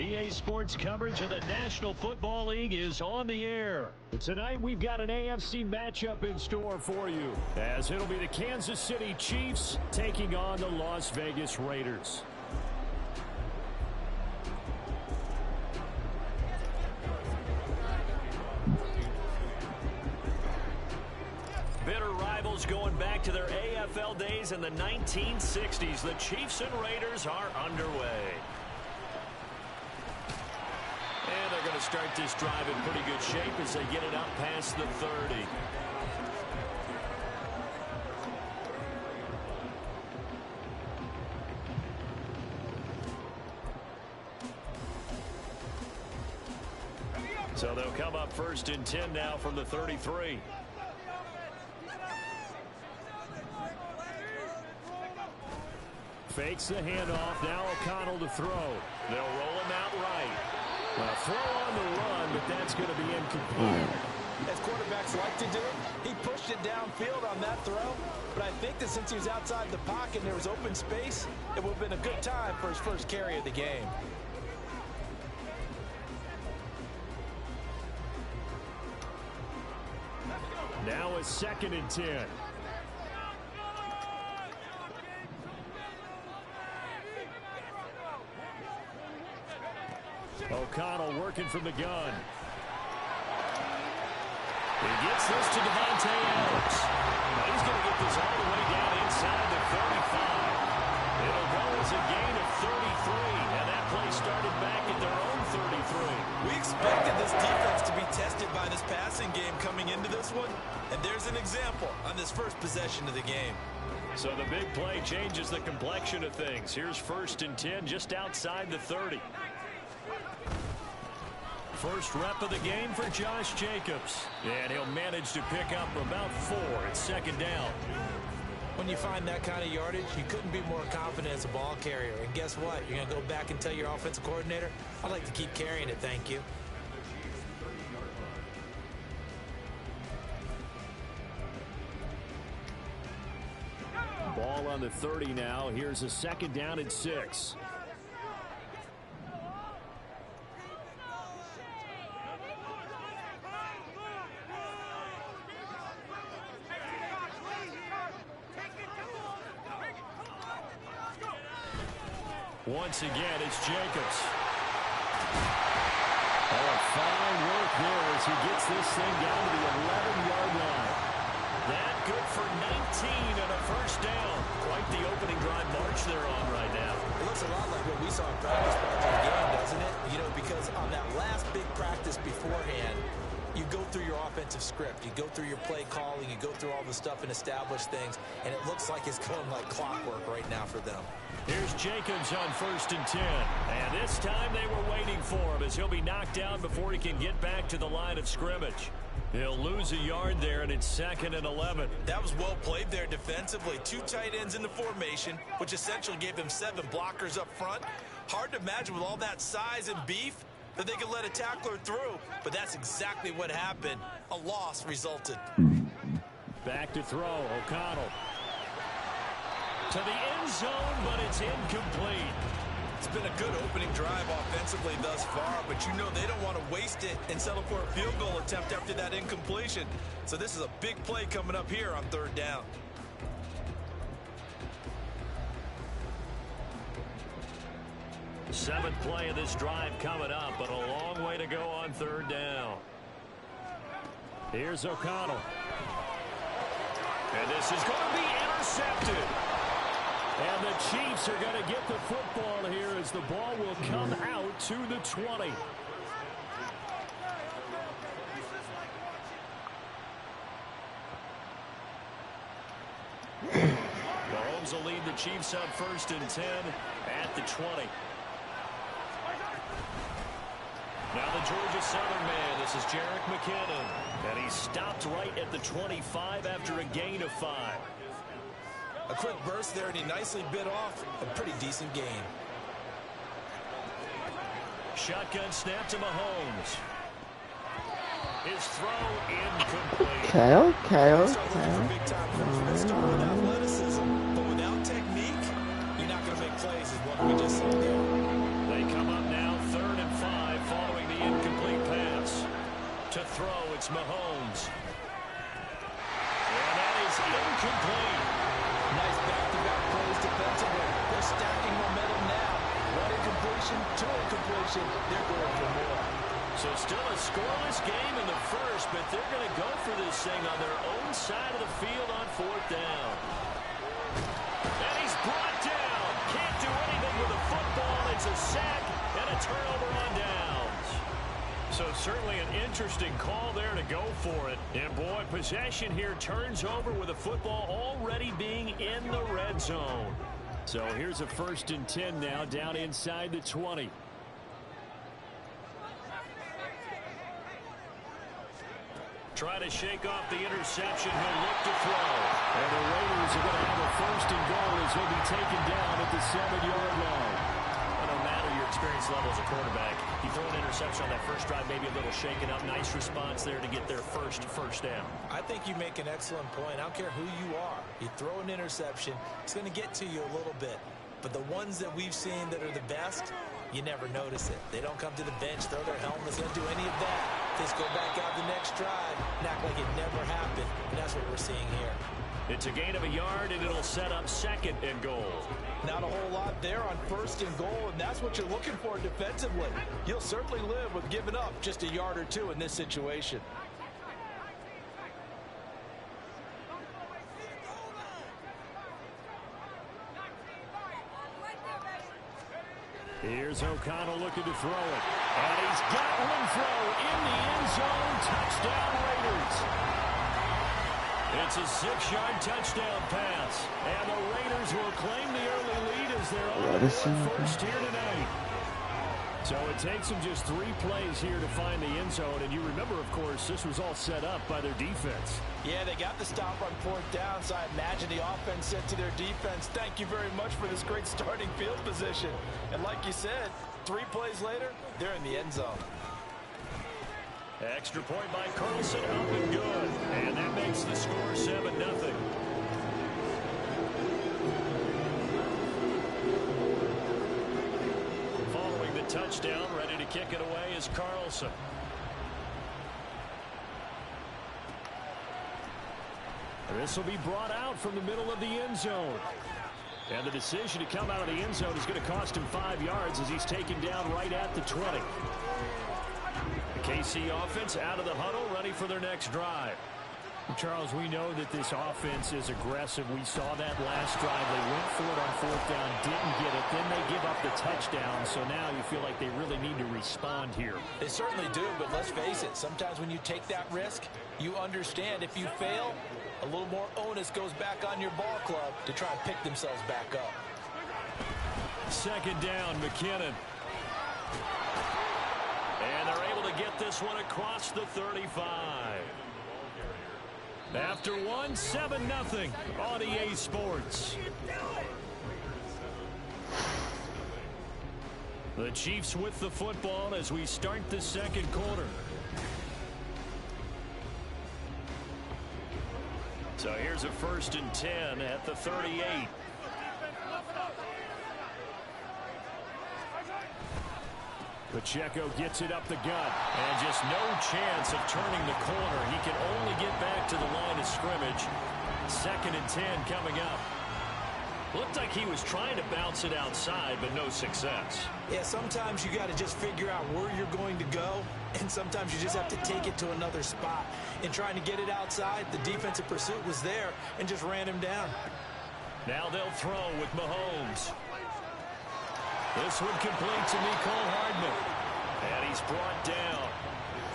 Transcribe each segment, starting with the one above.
EA Sports coverage of the National Football League is on the air. Tonight we've got an AFC matchup in store for you, as it'll be the Kansas City Chiefs taking on the Las Vegas Raiders. Bitter rivals going back to their AFL days in the 1960s. The Chiefs and Raiders are underway. And they're going to start this drive in pretty good shape as they get it up past the 30. So they'll come up 1st and 10 now from the 33. Fakes the handoff. Now O'Connell to throw. They'll roll him out right. Well, throw on the run, but that's going to be incomplete. As quarterbacks like to do it, he pushed it downfield on that throw. But I think that since he was outside the pocket and there was open space, it would have been a good time for his first carry of the game. Now a 2nd and 10. O'Connell working from the gun. He gets this to Devontae Adams. He's going to get this all the way down inside the 35. It'll go as a gain of 33, and that play started back at their own 33. We expected this defense to be tested by this passing game coming into this one, and there's an example on this first possession of the game. So the big play changes the complexion of things. Here's 1st and 10 just outside the 30. First rep of the game for Josh Jacobs. And he'll manage to pick up about 4 at 2nd down. When you find that kind of yardage, you couldn't be more confident as a ball carrier. And guess what? You're going to go back and tell your offensive coordinator, I'd like to keep carrying it, thank you. Ball on the 30 now. Here's a 2nd down and 6. Once again, it's Jacobs. Oh, fine work there as he gets this thing down to the 11-yard line. That good for 19 and a 1st down. Quite the opening drive march they're on right now. It looks a lot like what we saw in practice part of the game, doesn't it? You know, because on that last big practice beforehand, you go through your offensive script. You go through your play calling. You go through all the stuff and establish things. And it looks like it's going like clockwork right now for them. Here's Jacobs on 1st and 10. And this time they were waiting for him as he'll be knocked down before he can get back to the line of scrimmage. He'll lose a yard there, and it's 2nd and 11. That was well played there defensively. 2 tight ends in the formation, which essentially gave him 7 blockers up front. Hard to imagine with all that size and beef that they could let a tackler through, but that's exactly what happened. A loss resulted. Back to throw, O'Connell. To the end zone, but it's incomplete. It's been a good opening drive offensively thus far, but you know they don't want to waste it and settle for a field goal attempt after that incompletion. So this is a big play coming up here on 3rd down. Seventh play of this drive coming up, but a long way to go on 3rd down. Here's O'Connell. And this is going to be intercepted. And the Chiefs are going to get the football here as the ball will come out to the 20. Mahomes will lead the Chiefs up 1st and 10 at the 20. Now the Georgia Southern man, this is Jerick McKinnon. And he stopped right at the 25 after a gain of 5. A quick burst there, and he nicely bit off a pretty decent gain. Shotgun snap to Mahomes. His throw incomplete. Okay. Start with athleticism, but without technique, you're not going to make plays, is what we just saw there. They come up now 3rd It's Mahomes. And that is incomplete. Nice back-to-back plays defensively. They're stacking momentum now. One incompletion, two incompletion. They're going for more. So still a scoreless game in the first, but they're going to go for this thing on their own side of the field on fourth down. And he's brought down. Can't do anything with the football. It's a sack and a turnover on downs. So certainly an interesting call there to go for it. And boy, possession here turns over with the football already being in the red zone. So here's a 1st and 10 now down inside the 20. Try to shake off the interception. He'll look to throw. And the Raiders are going to have a 1st and goal as he'll be taken down at the 7-yard line. Well, no matter your experience level as a quarterback, you throw an interception on that first drive, maybe a little shaken up. Nice response there to get their first down. I think you make an excellent point. I don't care who you are. You throw an interception, it's going to get to you a little bit. But the ones that we've seen that are the best, you never notice it. They don't come to the bench, throw their helmets, don't do any of that. Just go back out the next drive and act like it never happened. And that's what we're seeing here. It's a gain of a yard, and it'll set up 2nd and goal. Not a whole lot there on 1st and goal, and that's what you're looking for defensively. You'll certainly live with giving up just a yard or two in this situation. Here's O'Connell looking to throw it. And he's got one throw in the end zone. Touchdown, Raiders. It's a 6-yard touchdown pass. And the Raiders will claim the early lead as they're on their first here tonight. So it takes them just 3 plays here to find the end zone. And you remember, of course, this was all set up by their defense. Yeah, they got the stop on 4th down, so I imagine the offense said to their defense, thank you very much for this great starting field position. And like you said, 3 plays later, they're in the end zone. Extra point by Carlson, up and good. And that makes the score 7-0. Following the touchdown, ready to kick it away is Carlson. This will be brought out from the middle of the end zone. And the decision to come out of the end zone is going to cost him 5 yards as he's taken down right at the 20. The KC offense out of the huddle, ready for their next drive. Charles, we know that this offense is aggressive. We saw that last drive. They went for it on 4th down, didn't get it. Then they give up the touchdown. So now you feel like they really need to respond here. They certainly do, but let's face it. Sometimes when you take that risk, you understand if you fail, a little more onus goes back on your ball club to try and pick themselves back up. 2nd down, McKinnon. And they're able to get this one across the 35. After 7-0 on EA Sports. The Chiefs with the football as we start the 2nd quarter. So here's a 1st and 10 at the 38. Pacheco gets it up the gut, and just no chance of turning the corner. He can only get back to the line of scrimmage. 2nd and 10 coming up. Looked like he was trying to bounce it outside, but no success. Yeah, sometimes you got to just figure out where you're going to go, and sometimes you just have to take it to another spot. In trying to get it outside, the defensive pursuit was there and just ran him down. Now they'll throw with Mahomes. This one complete to Mecole Hardman. And he's brought down.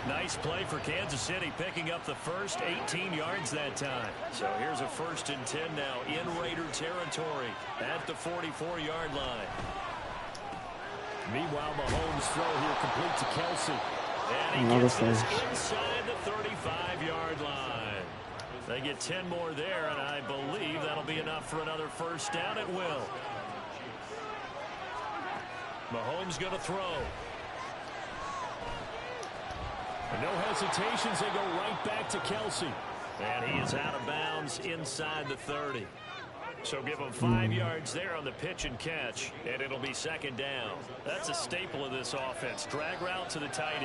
Nice play for Kansas City, picking up the first 18 yards that time. So here's a 1st and 10 now in Raider territory at the 44-yard line. Meanwhile, Mahomes' throw here complete to Kelsey. And he gets this inside the 35-yard line. They get 10 more there, and I believe that'll be enough for another 1st down at will. Mahomes going to throw. And no hesitations. They go right back to Kelsey. And he is out of bounds inside the 30. So give him 5 yards there on the pitch and catch, and it'll be 2nd down. That's a staple of this offense. Drag route to the tight end.